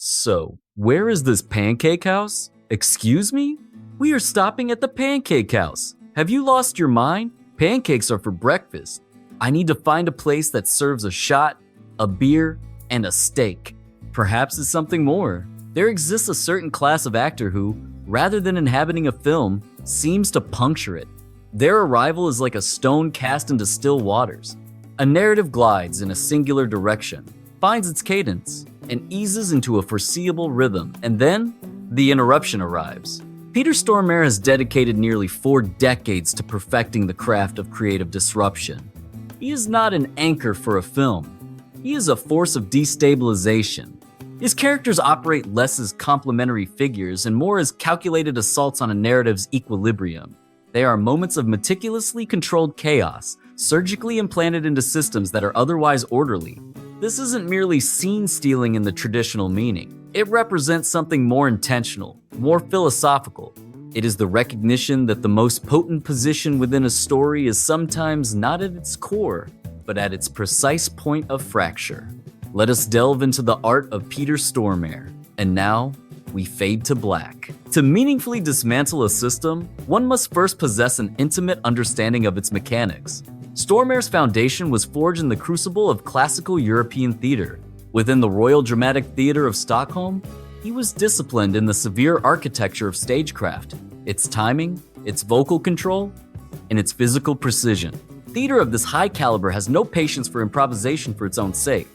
So, where is this pancake house? Excuse me? We are stopping at the pancake house. Have you lost your mind? Pancakes are for breakfast. I need to find a place that serves a shot, a beer, and a steak. Perhaps it's something more. There exists a certain class of actor who, rather than inhabiting a film, seems to puncture it. Their arrival is like a stone cast into still waters. A narrative glides in a singular direction, finds its cadence, and eases into a foreseeable rhythm, and then the interruption arrives. Peter Stormare has dedicated nearly 4 decades to perfecting the craft of creative disruption. He is not an anchor for a film. He is a force of destabilization. His characters operate less as complementary figures and more as calculated assaults on a narrative's equilibrium. They are moments of meticulously controlled chaos, surgically implanted into systems that are otherwise orderly. This isn't merely scene stealing in the traditional meaning. It represents something more intentional, more philosophical. It is the recognition that the most potent position within a story is sometimes not at its core, but at its precise point of fracture. Let us delve into the art of Peter Stormare. And now, we fade to black. To meaningfully dismantle a system, one must first possess an intimate understanding of its mechanics. Stormare's foundation was forged in the crucible of classical European theater. Within the Royal Dramatic Theatre of Stockholm, he was disciplined in the severe architecture of stagecraft, its timing, its vocal control, and its physical precision. Theater of this high caliber has no patience for improvisation for its own sake.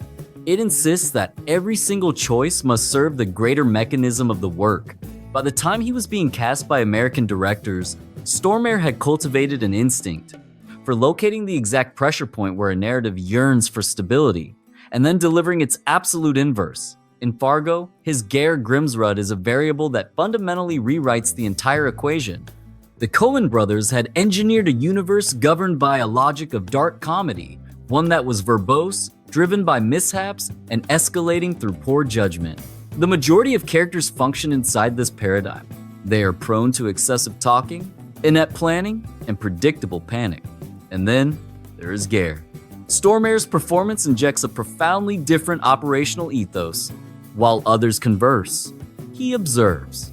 It insists that every single choice must serve the greater mechanism of the work. By the time he was being cast by American directors, Stormare had cultivated an instinct for locating the exact pressure point where a narrative yearns for stability, and then delivering its absolute inverse. In Fargo, his Geir Grimsrud is a variable that fundamentally rewrites the entire equation. The Coen brothers had engineered a universe governed by a logic of dark comedy, one that was verbose, driven by mishaps, and escalating through poor judgment. The majority of characters function inside this paradigm. They are prone to excessive talking, inept planning, and predictable panic. And then, there is Geir. Stormare's performance injects a profoundly different operational ethos. While others converse, he observes.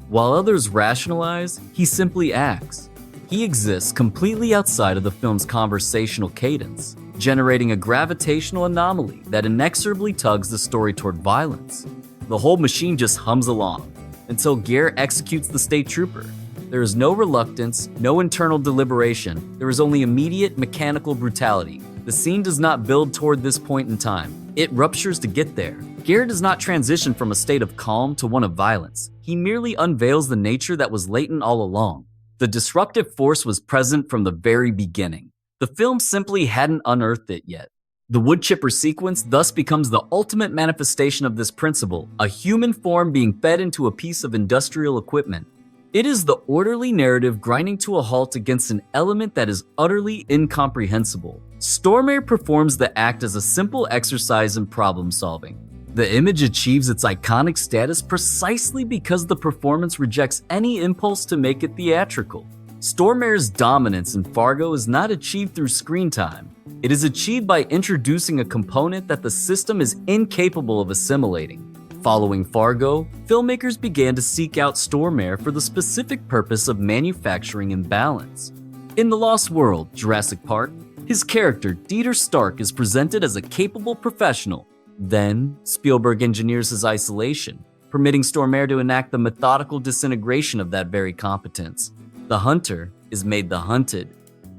While others rationalize, he simply acts. He exists completely outside of the film's conversational cadence, generating a gravitational anomaly that inexorably tugs the story toward violence. The whole machine just hums along, until Geir executes the state trooper. There is no reluctance, no internal deliberation, there is only immediate mechanical brutality. The scene does not build toward this point in time. It ruptures to get there. Geir does not transition from a state of calm to one of violence. He merely unveils the nature that was latent all along. The disruptive force was present from the very beginning. The film simply hadn't unearthed it yet. The wood chipper sequence thus becomes the ultimate manifestation of this principle, a human form being fed into a piece of industrial equipment. It is the orderly narrative grinding to a halt against an element that is utterly incomprehensible. Stormare performs the act as a simple exercise in problem solving. The image achieves its iconic status precisely because the performance rejects any impulse to make it theatrical. Stormare's dominance in Fargo is not achieved through screen time. It is achieved by introducing a component that the system is incapable of assimilating. Following Fargo, filmmakers began to seek out Stormare for the specific purpose of manufacturing imbalance. In The Lost World, Jurassic Park, his character, Dieter Stark, is presented as a capable professional. Then, Spielberg engineers his isolation, permitting Stormare to enact the methodical disintegration of that very competence. The hunter is made the hunted.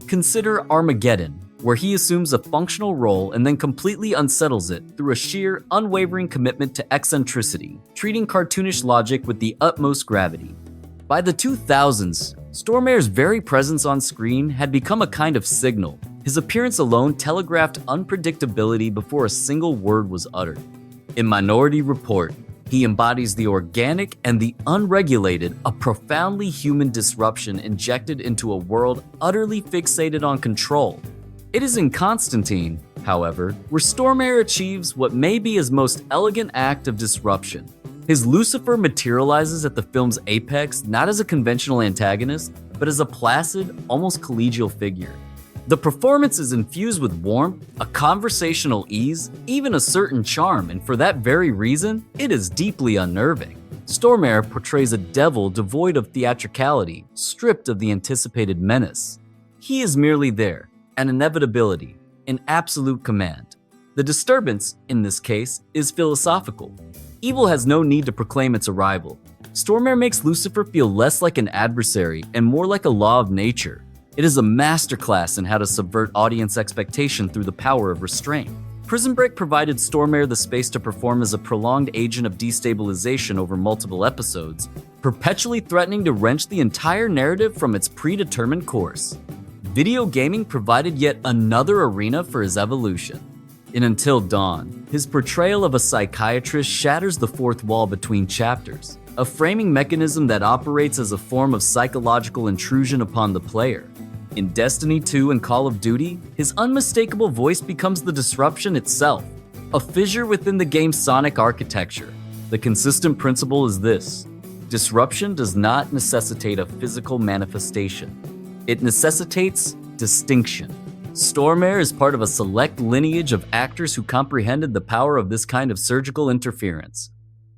Consider Armageddon, where he assumes a functional role and then completely unsettles it through a sheer, unwavering commitment to eccentricity, treating cartoonish logic with the utmost gravity. By the 2000s, Stormare's very presence on screen had become a kind of signal. His appearance alone telegraphed unpredictability before a single word was uttered. In Minority Report, he embodies the organic and the unregulated, a profoundly human disruption injected into a world utterly fixated on control. It is in Constantine, however, where Stormare achieves what may be his most elegant act of disruption. His Lucifer materializes at the film's apex not as a conventional antagonist, but as a placid, almost collegial figure. The performance is infused with warmth, a conversational ease, even a certain charm, and for that very reason, it is deeply unnerving. Stormare portrays a devil devoid of theatricality, stripped of the anticipated menace. He is merely there, an inevitability, an absolute command. The disturbance, in this case, is philosophical. Evil has no need to proclaim its arrival. Stormare makes Lucifer feel less like an adversary and more like a law of nature. It is a masterclass in how to subvert audience expectation through the power of restraint. Prison Break provided Stormare the space to perform as a prolonged agent of destabilization over multiple episodes, perpetually threatening to wrench the entire narrative from its predetermined course. Video gaming provided yet another arena for his evolution. In Until Dawn, his portrayal of a psychiatrist shatters the fourth wall between chapters, a framing mechanism that operates as a form of psychological intrusion upon the player. In Destiny 2 and Call of Duty, his unmistakable voice becomes the disruption itself, a fissure within the game's sonic architecture. The consistent principle is this: disruption does not necessitate a physical manifestation. It necessitates distinction. Stormare is part of a select lineage of actors who comprehended the power of this kind of surgical interference.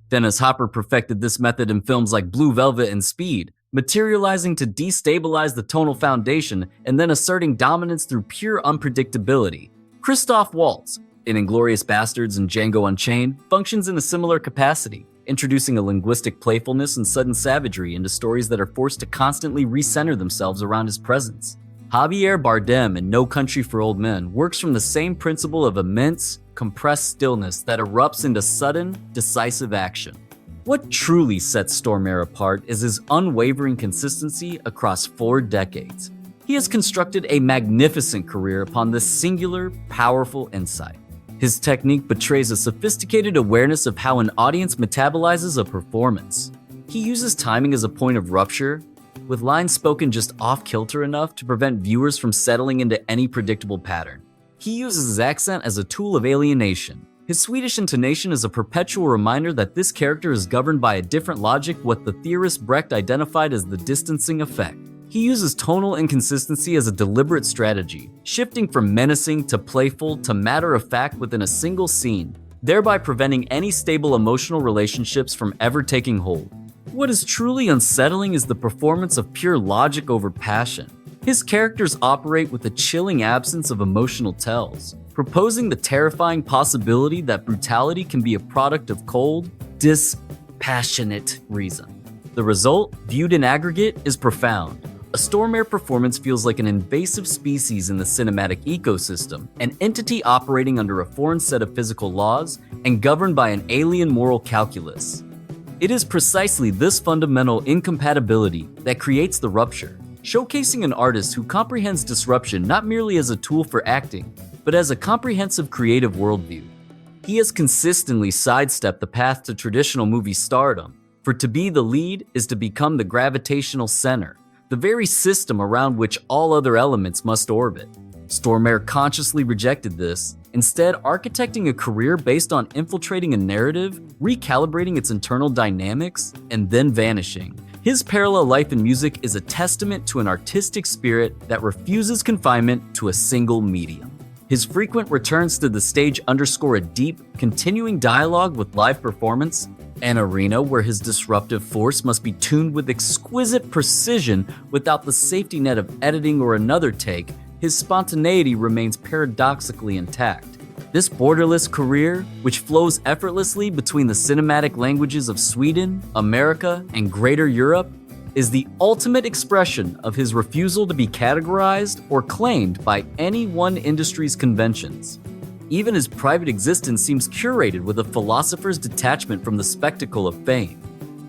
Dennis Hopper perfected this method in films like Blue Velvet and Speed, materializing to destabilize the tonal foundation and then asserting dominance through pure unpredictability. Christoph Waltz, in Inglourious Basterds and Django Unchained, functions in a similar capacity, introducing a linguistic playfulness and sudden savagery into stories that are forced to constantly recenter themselves around his presence. Javier Bardem in No Country for Old Men works from the same principle of immense, compressed stillness that erupts into sudden, decisive action. What truly sets Stormare apart is his unwavering consistency across 4 decades. He has constructed a magnificent career upon this singular, powerful insight. His technique betrays a sophisticated awareness of how an audience metabolizes a performance. He uses timing as a point of rupture, with lines spoken just off-kilter enough to prevent viewers from settling into any predictable pattern. He uses his accent as a tool of alienation. His Swedish intonation is a perpetual reminder that this character is governed by a different logic, what the theorist Brecht identified as the distancing effect. He uses tonal inconsistency as a deliberate strategy, shifting from menacing to playful to matter-of-fact within a single scene, thereby preventing any stable emotional relationships from ever taking hold. What is truly unsettling is the performance of pure logic over passion. His characters operate with a chilling absence of emotional tells, proposing the terrifying possibility that brutality can be a product of cold, dispassionate reason. The result, viewed in aggregate, is profound. A Stormare performance feels like an invasive species in the cinematic ecosystem, an entity operating under a foreign set of physical laws and governed by an alien moral calculus. It is precisely this fundamental incompatibility that creates the rupture, showcasing an artist who comprehends disruption not merely as a tool for acting, but as a comprehensive creative worldview. He has consistently sidestepped the path to traditional movie stardom, for to be the lead is to become the gravitational center, the very system around which all other elements must orbit. Stormare consciously rejected this, instead architecting a career based on infiltrating a narrative, recalibrating its internal dynamics, and then vanishing. His parallel life in music is a testament to an artistic spirit that refuses confinement to a single medium. His frequent returns to the stage underscore a deep, continuing dialogue with live performance, an arena where his disruptive force must be tuned with exquisite precision without the safety net of editing or another take. His spontaneity remains paradoxically intact. This borderless career, which flows effortlessly between the cinematic languages of Sweden, America, and Greater Europe, is the ultimate expression of his refusal to be categorized or claimed by any one industry's conventions. Even his private existence seems curated with a philosopher's detachment from the spectacle of fame.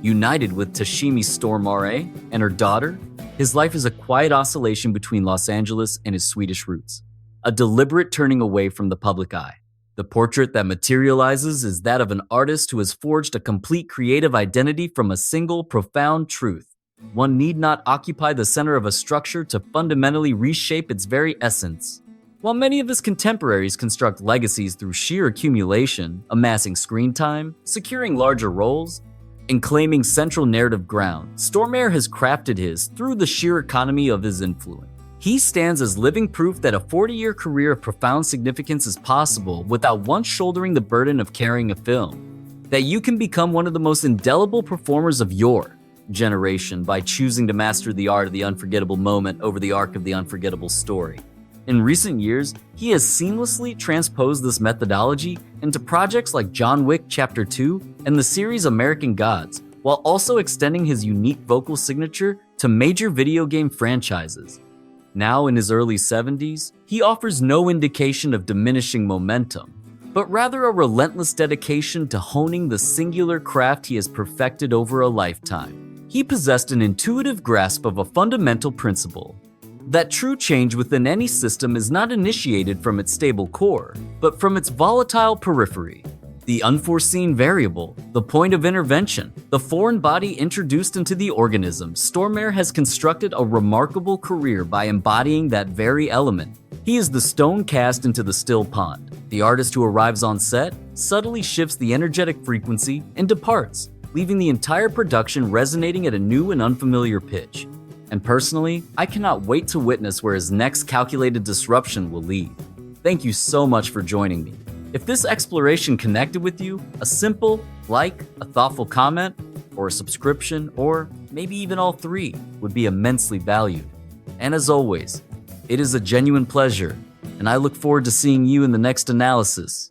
United with Tashimi Stormare and her daughter, his life is a quiet oscillation between Los Angeles and his Swedish roots, a deliberate turning away from the public eye. The portrait that materializes is that of an artist who has forged a complete creative identity from a single profound truth. One need not occupy the center of a structure to fundamentally reshape its very essence. While many of his contemporaries construct legacies through sheer accumulation, amassing screen time, securing larger roles, and claiming central narrative ground, Stormare has crafted his through the sheer economy of his influence. He stands as living proof that a 40-year career of profound significance is possible without once shouldering the burden of carrying a film. That you can become one of the most indelible performers of your generation by choosing to master the art of the unforgettable moment over the arc of the unforgettable story. In recent years, he has seamlessly transposed this methodology into projects like John Wick Chapter 2 and the series American Gods, while also extending his unique vocal signature to major video game franchises. Now in his early 70s, he offers no indication of diminishing momentum, but rather a relentless dedication to honing the singular craft he has perfected over a lifetime. He possessed an intuitive grasp of a fundamental principle: that true change within any system is not initiated from its stable core, but from its volatile periphery. The unforeseen variable, the point of intervention, the foreign body introduced into the organism. Stormare has constructed a remarkable career by embodying that very element. He is the stone cast into the still pond, the artist who arrives on set, subtly shifts the energetic frequency, and departs, leaving the entire production resonating at a new and unfamiliar pitch. And personally, I cannot wait to witness where his next calculated disruption will lead. Thank you so much for joining me. If this exploration connected with you, a simple like, a thoughtful comment, or a subscription, or maybe even all three, would be immensely valued. And as always, it is a genuine pleasure, and I look forward to seeing you in the next analysis.